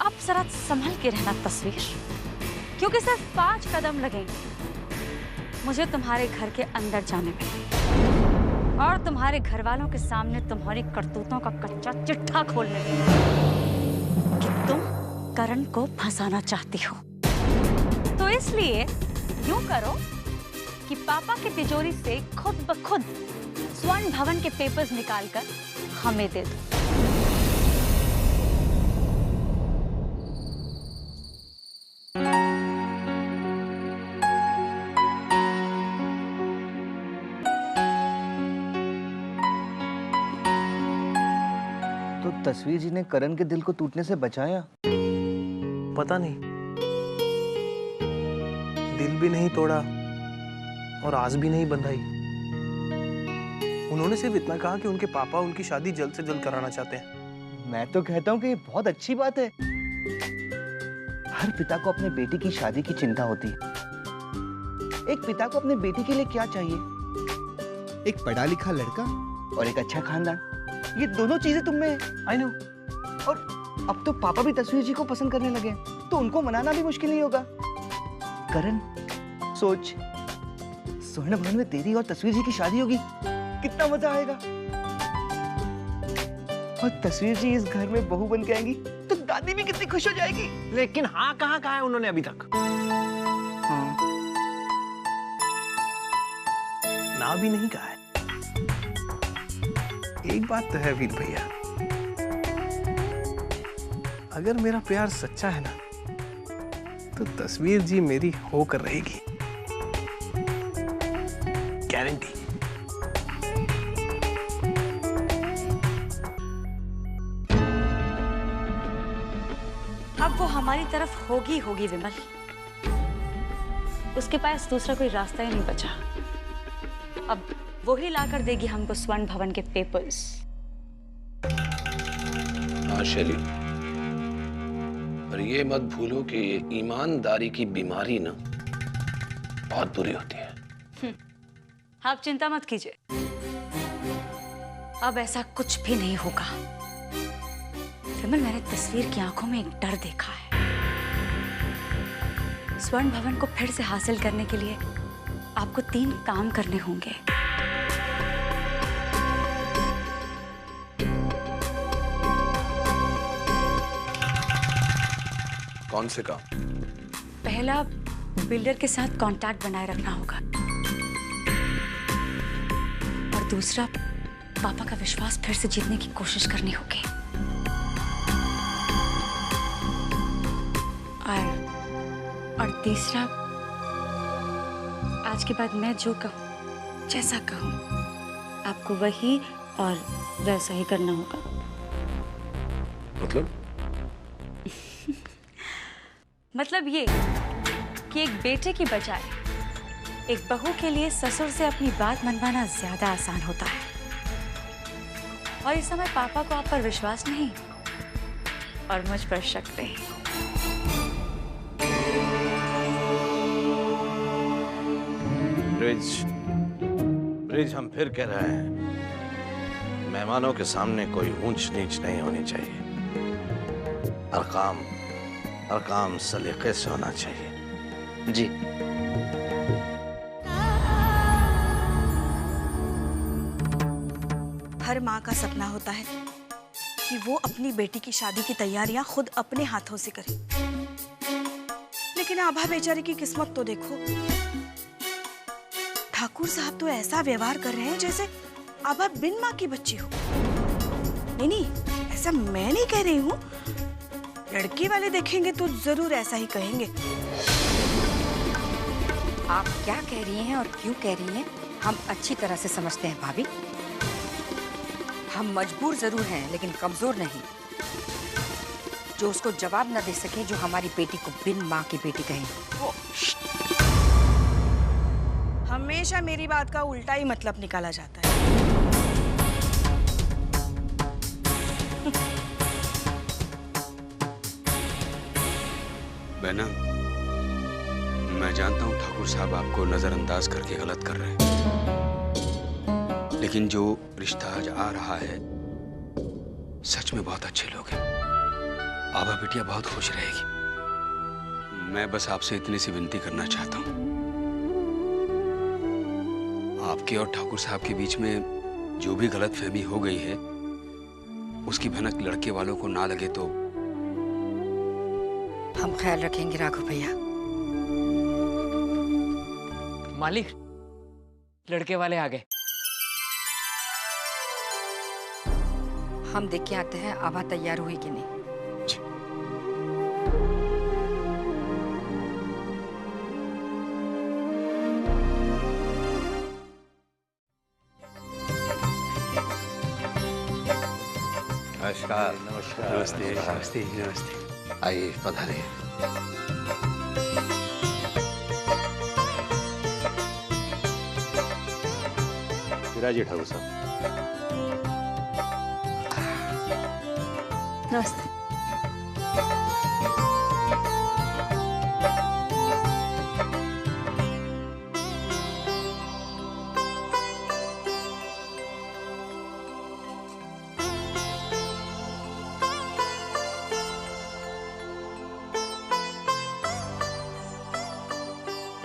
अब जरा संभल के रहना तस्वीर, क्योंकि सिर्फ 5 कदम लगेंगे मुझे तुम्हारे घर के अंदर जाने में और तुम्हारे घर वालों के सामने तुम्हारी करतूतों का कच्चा चिट्ठा खोलने में कि तुम करण को फंसाना चाहती हो। तो इसलिए यूं करो कि पापा की तिजोरी से खुद ब खुद स्वर्ण भवन के पेपर्स निकालकर हमें दे दो। तो तस्वीर जी ने करण के दिल को टूटने से बचाया? पता नहीं, दिल भी नहीं तोड़ा और आस भी नहीं बंधाई। उन्होंने सिर्फ इतना कहा कि उनके पापा उनकी शादी जल्द से जल्द कराना चाहते हैं। मैं तो कहता हूँ कि ये बहुत अच्छी बात है। हर पिता को अपने बेटी की शादी की चिंता होती है। एक पिता को अपने बेटी के लिए क्या चाहिए? एक पढ़ा लिखा लड़का और एक अच्छा खानदान। ये दोनों चीजें तुम में है। I know. और अब तो पापा भी तस्वीर जी को पसंद करने लगे, तो उनको मनाना भी मुश्किल नहीं होगा। करण, सोच, स्वर्ण भवन में तेरी और तस्वीर जी की शादी होगी, कितना मजा आएगा। और तस्वीर जी इस घर में बहू बन के आएंगी तो दादी भी कितनी खुश हो जाएगी। लेकिन हाँ कहाँ कहा है उन्होंने अभी तक? हाँ। ना भी नहीं कहा है। एक बात तो है वीर भैया, अगर मेरा प्यार सच्चा है ना तो तस्वीर जी मेरी होकर रहेगी, गारंटी। अब वो हमारी तरफ होगी होगी विमल, उसके पास दूसरा कोई रास्ता ही नहीं बचा। अब वो ही लाकर देगी हमको स्वर्ण भवन के पेपर्स। हाँ शैली, पर ये मत भूलो कि ईमानदारी की बीमारी ना बहुत बुरी होती है। आप चिंता मत कीजिए, अब ऐसा कुछ भी नहीं होगा। विमल, मैंने तस्वीर की आंखों में एक डर देखा है। स्वर्ण भवन को फिर से हासिल करने के लिए आपको 3 काम करने होंगे। कौन से काम? पहला, बिल्डर के साथ कांटेक्ट बनाए रखना होगा और दूसरा, पापा का विश्वास फिर से जीतने की कोशिश करनी होगी। और तीसरा, आज के बाद मैं जो कहूँ, जैसा कहूँ, आपको वही और वैसा ही करना होगा। मतलब? मतलब ये कि एक बेटे की बजाय एक बहू के लिए ससुर से अपनी बात मनवाना ज्यादा आसान होता है। और इस समय पापा को आप पर विश्वास नहीं और मुझ पर शक नहीं। ब्रिज, हम फिर कह रहे हैं, मेहमानों के सामने कोई ऊंच नीच नहीं होनी चाहिए। हर काम सलीके से होना चाहिए। जी। हर माँ का सपना होता है कि वो अपनी बेटी की शादी की तैयारियां खुद अपने हाथों से करे, लेकिन आभा बेचारी की किस्मत तो देखो। ठाकुर साहब तो ऐसा व्यवहार कर रहे हैं जैसे आभा बिन माँ की बच्ची हो। नहीं, ऐसा मैं नहीं कह रही हूँ, लड़के वाले देखेंगे तो जरूर ऐसा ही कहेंगे। आप क्या कह रही हैं और क्यों कह रही हैं, हम अच्छी तरह से समझते हैं भाभी। हम मजबूर जरूर हैं लेकिन कमजोर नहीं, जो उसको जवाब न दे सके, जो हमारी बेटी को बिन माँ की बेटी कहे। हमेशा मेरी बात का उल्टा ही मतलब निकाला जाता है। बहना, मैं जानता हूं ठाकुर साहब आपको नजरअंदाज करके गलत कर रहे हैं, लेकिन जो रिश्ता आज आ रहा है सच में बहुत अच्छे लोग हैं। आभा बिटिया बहुत खुश रहेगी। मैं बस आपसे इतनी सी विनती करना चाहता हूँ, आपके और ठाकुर साहब के बीच में जो भी गलतफहमी हो गई है उसकी भनक लड़के वालों को ना लगे तो। हम ख्याल रखेंगे राघव भैया। मालिक, लड़के वाले आ गए। हम देख के आते हैं आभा तैयार हुई कि नहीं। नमस्कार। नमस्ते नमस्ते नमस्ते। आइए, पधारिए। विराजिए ठाकुर साहब। नमस्ते।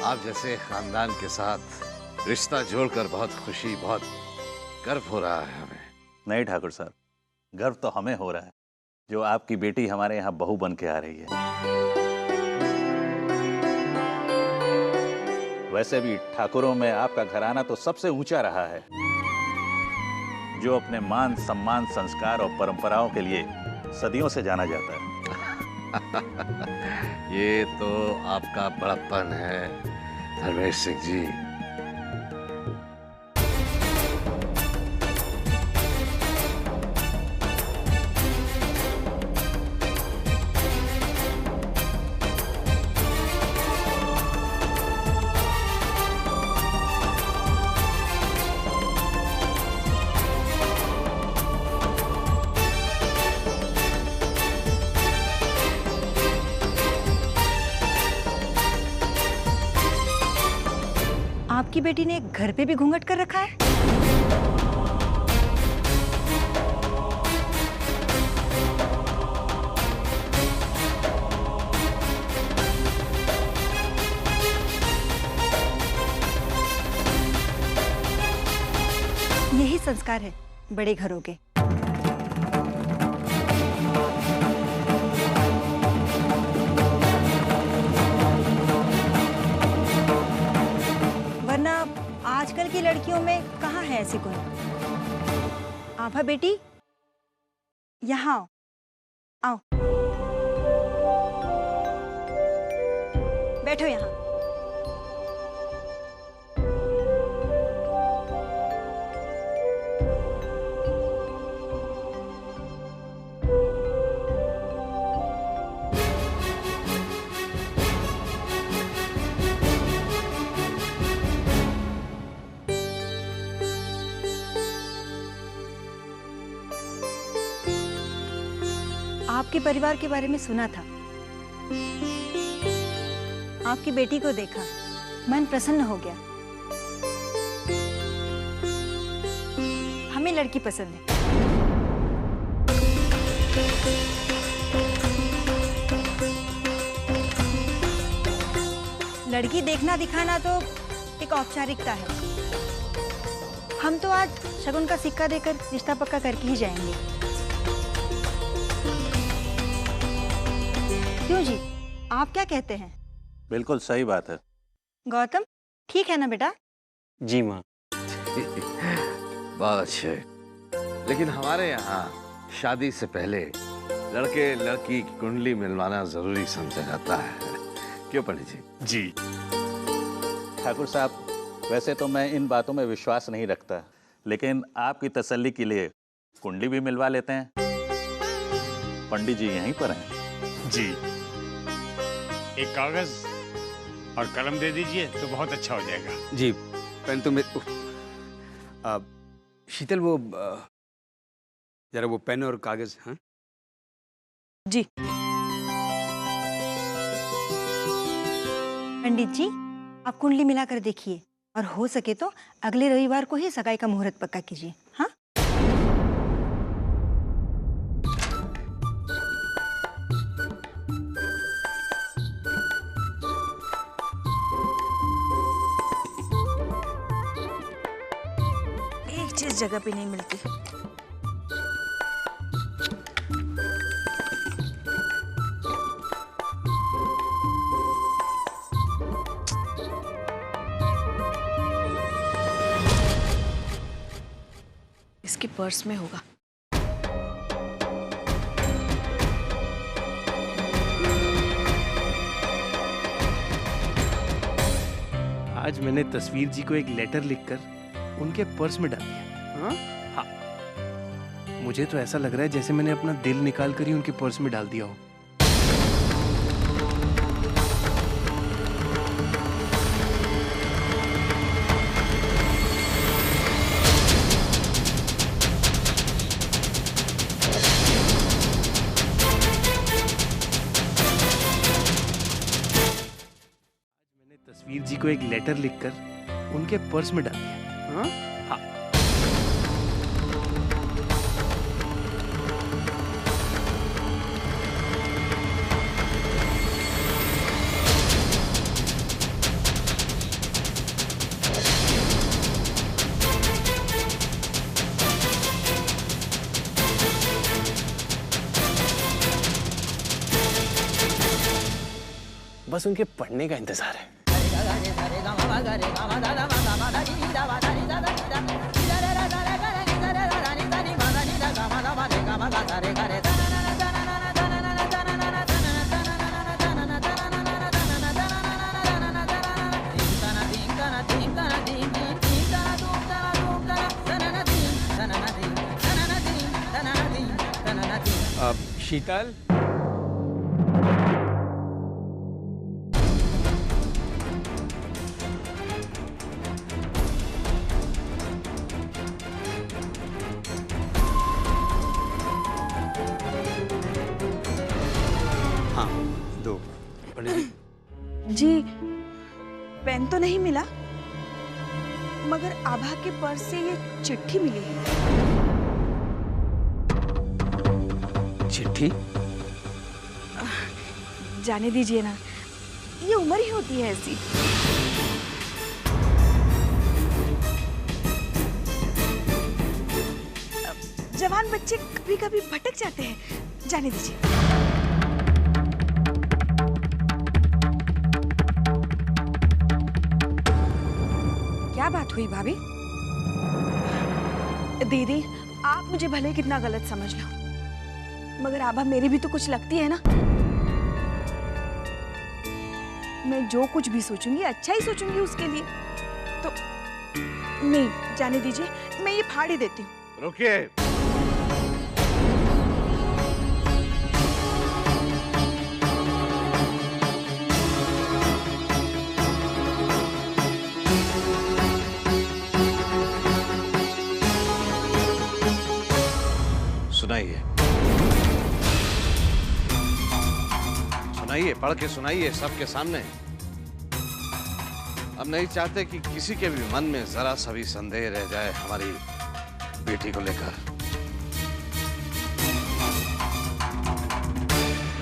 आप जैसे खानदान के साथ रिश्ता जोड़कर बहुत खुशी, बहुत गर्व हो रहा है हमें। नहीं ठाकुर साहब, गर्व तो हमें हो रहा है जो आपकी बेटी हमारे यहाँ बहू बन के आ रही है। वैसे भी ठाकुरों में आपका घराना तो सबसे ऊंचा रहा है, जो अपने मान, सम्मान, संस्कार और परंपराओं के लिए सदियों से जाना जाता है। ये तो आपका बड़प्पन है धर्मेश सिंह जी। आपकी बेटी ने घर पे भी घूंघट कर रखा है। यही संस्कार है बड़े घरों के। वरना आजकल की लड़कियों में कहाँ है ऐसी गुण। आभा बेटी, यहाँ आओ, आओ, बैठो यहाँ। आपके परिवार के बारे में सुना था, आपकी बेटी को देखा, मन प्रसन्न हो गया। हमें लड़की पसंद है। लड़की देखना दिखाना तो एक औपचारिकता है। हम तो आज शगुन का सिक्का देकर रिश्ता पक्का करके ही जाएंगे। क्यों जी, आप क्या कहते हैं? बिल्कुल सही बात है। गौतम, ठीक है ना बेटा? जी माँ। बहुत अच्छे। लेकिन हमारे यहाँ शादी से पहले लड़के लड़की की कुंडली मिलवाना जरूरी समझा जाता है। क्यों पंडित जी? जी। ठाकुर साहब, वैसे तो मैं इन बातों में विश्वास नहीं रखता, लेकिन आपकी तसल्ली के लिए कुंडली भी मिलवा लेते हैं। पंडित जी यहीं पर हैं। जी, एक कागज और कलम दे दीजिए तो बहुत अच्छा हो जाएगा। जी, पेन तो मेरे शीतल, वो जरा वो पेन और कागज। हाँ जी। पंडित जी, आप कुंडली मिलाकर देखिए, और हो सके तो अगले रविवार को ही सगाई का मुहूर्त पक्का कीजिए। हाँ, एक चीज जगह पे नहीं मिलती। इसके पर्स में होगा। आज मैंने तस्वीर जी को एक लेटर लिखकर उनके पर्स में डाल दिया। हाँ, मुझे तो ऐसा लग रहा है जैसे मैंने अपना दिल निकाल कर ही उनके पर्स में डाल दिया हो। तस्वीर जी को एक लेटर लिखकर उनके पर्स में डाल दिया। हाँ, बस उनके पढ़ने का इंतजार है। शीतल, जी, पेन तो नहीं मिला, मगर आभा के पर्स से ये चिट्ठी मिली है। चिट्ठी? जाने दीजिए ना, ये उम्र ही होती है ऐसी। जवान बच्चे कभी-कभी भटक जाते हैं, जाने दीजिए। क्या बात हुई भाभी? दीदी, आप मुझे भले कितना गलत समझ लो, मगर आभा मेरी भी तो कुछ लगती है ना। मैं जो कुछ भी सोचूंगी अच्छा ही सोचूंगी उसके लिए। तो नहीं, जाने दीजिए, मैं ये फाड़ ही देती हूँ। रुकिए। सुनाइए, सुनाइए, पढ़ के सुनाइए सबके सामने। हम नहीं चाहते कि किसी के भी मन में जरा सा भी संदेह रह जाए हमारी बेटी को लेकर।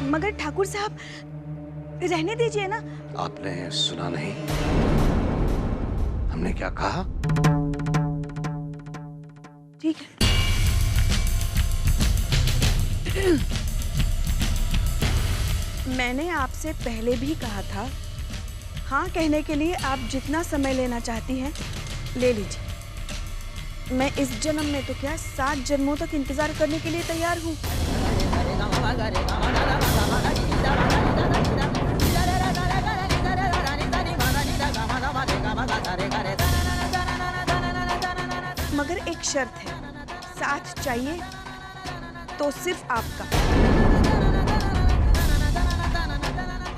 मगर ठाकुर साहब, रहने दीजिए ना। आपने सुना नहीं हमने क्या कहा? ठीक है। मैंने आपसे पहले भी कहा था, हाँ कहने के लिए आप जितना समय लेना चाहती हैं ले लीजिए। मैं इस जन्म में तो क्या 7 जन्मों तक इंतजार करने के लिए तैयार हूँ। मगर एक शर्त है, साथ चाहिए तो सिर्फ आपका।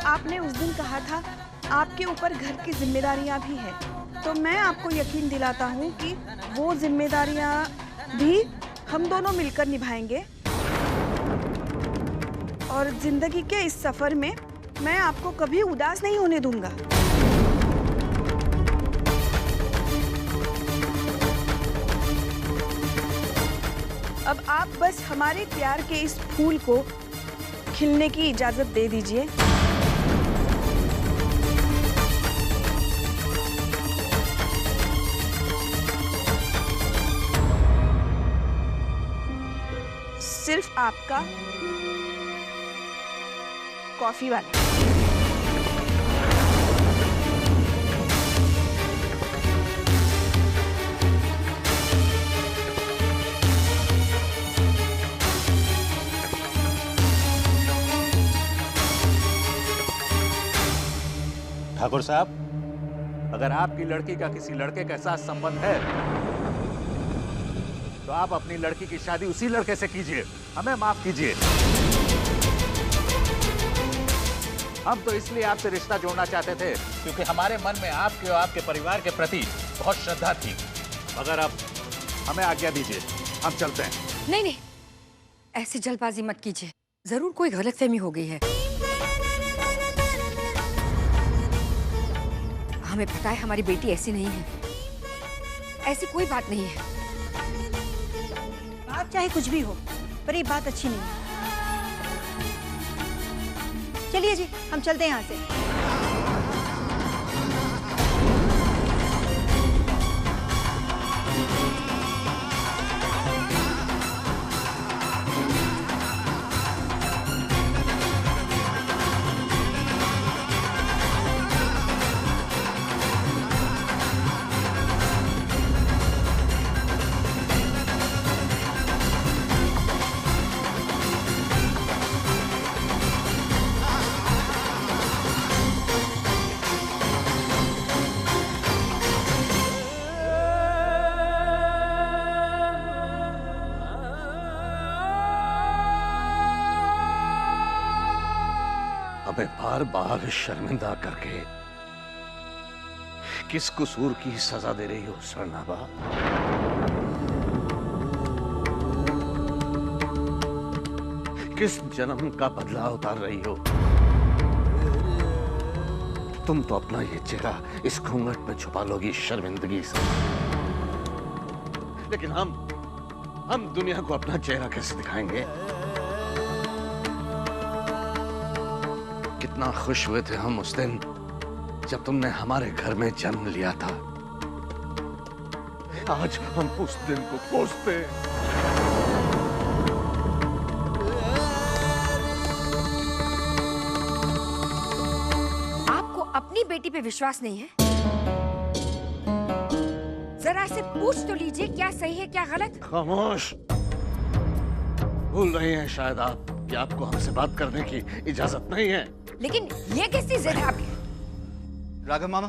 आपने उस दिन कहा था आपके ऊपर घर की जिम्मेदारियां भी हैं, तो मैं आपको यकीन दिलाता हूं कि वो जिम्मेदारियां भी हम दोनों मिलकर निभाएंगे। और जिंदगी के इस सफर में मैं आपको कभी उदास नहीं होने दूंगा। अब आप बस हमारे प्यार के इस फूल को खिलने की इजाजत दे दीजिए। सिर्फ आपका कॉफी वाला। ठाकुर साहब, अगर आपकी लड़की का किसी लड़के के साथ संबंध है तो आप अपनी लड़की की शादी उसी लड़के से कीजिए, हमें माफ कीजिए। हम तो इसलिए आपसे रिश्ता जोड़ना चाहते थे क्योंकि हमारे मन में आपके और आपके परिवार के प्रति बहुत श्रद्धा थी। मगर अब हमें आज्ञा दीजिए, हम चलते हैं। नहीं नहीं, ऐसी जल्दबाजी मत कीजिए, जरूर कोई गलतफहमी हो गई है। हमें पता है हमारी बेटी ऐसी नहीं है, ऐसी कोई बात नहीं है। बात चाहे कुछ भी हो, पर ये बात अच्छी नहीं है। चलिए जी, हम चलते हैं यहाँ से। हमें बार बार शर्मिंदा करके किस कसूर की सजा दे रही हो स्वर्णाभा? किस जन्म का बदला उतार रही हो? तुम तो अपना ये चेहरा इस घूंघट में छुपा लोगी शर्मिंदगी से, लेकिन हम दुनिया को अपना चेहरा कैसे दिखाएंगे? कितना खुश हुए थे हम उस दिन जब तुमने हमारे घर में जन्म लिया था। आज हम उस दिन को कोसते हैं। आपको अपनी बेटी पे विश्वास नहीं है? जरा से पूछ तो लीजिए क्या सही है क्या गलत। खामोश। भूल रही हैं शायद आप कि आपको हमसे बात करने की इजाजत नहीं है। लेकिन ये कैसी जिद है आपकी? राघव मामा,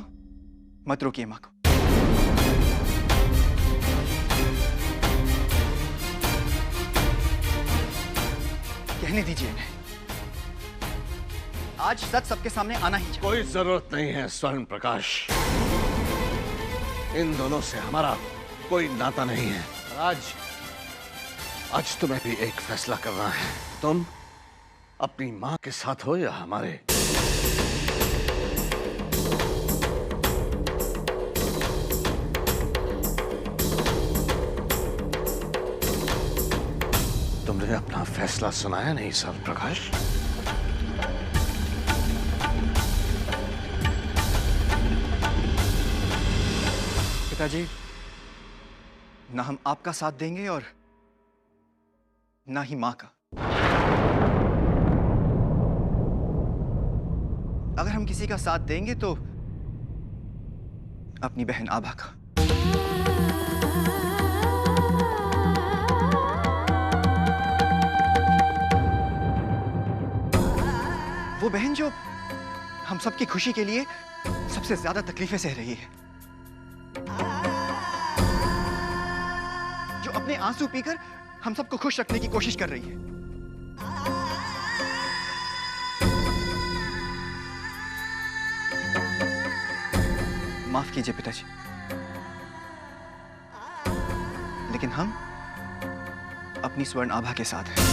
मत रोकिए माँ को। कहने दीजिए इन्हें। आज सच सबके सामने आना ही चाहिए। कोई जरूरत नहीं है स्वर्ण प्रकाश, इन दोनों से हमारा कोई नाता नहीं है। आज तुम्हें भी एक फैसला करना है। तुम अपनी माँ के साथ हो या हमारे? तुमने अपना फैसला सुनाया नहीं स्वर्ण प्रकाश? पिताजी, ना हम आपका साथ देंगे और ना ही माँ का। अगर हम किसी का साथ देंगे तो अपनी बहन आभा का। वो बहन जो हम सबकी खुशी के लिए सबसे ज्यादा तकलीफें सह रही है, जो अपने आंसू पीकर हम सबको खुश रखने की कोशिश कर रही है। माफ कीजिए पिताजी, लेकिन हम अपनी स्वर्ण आभा के साथ हैं।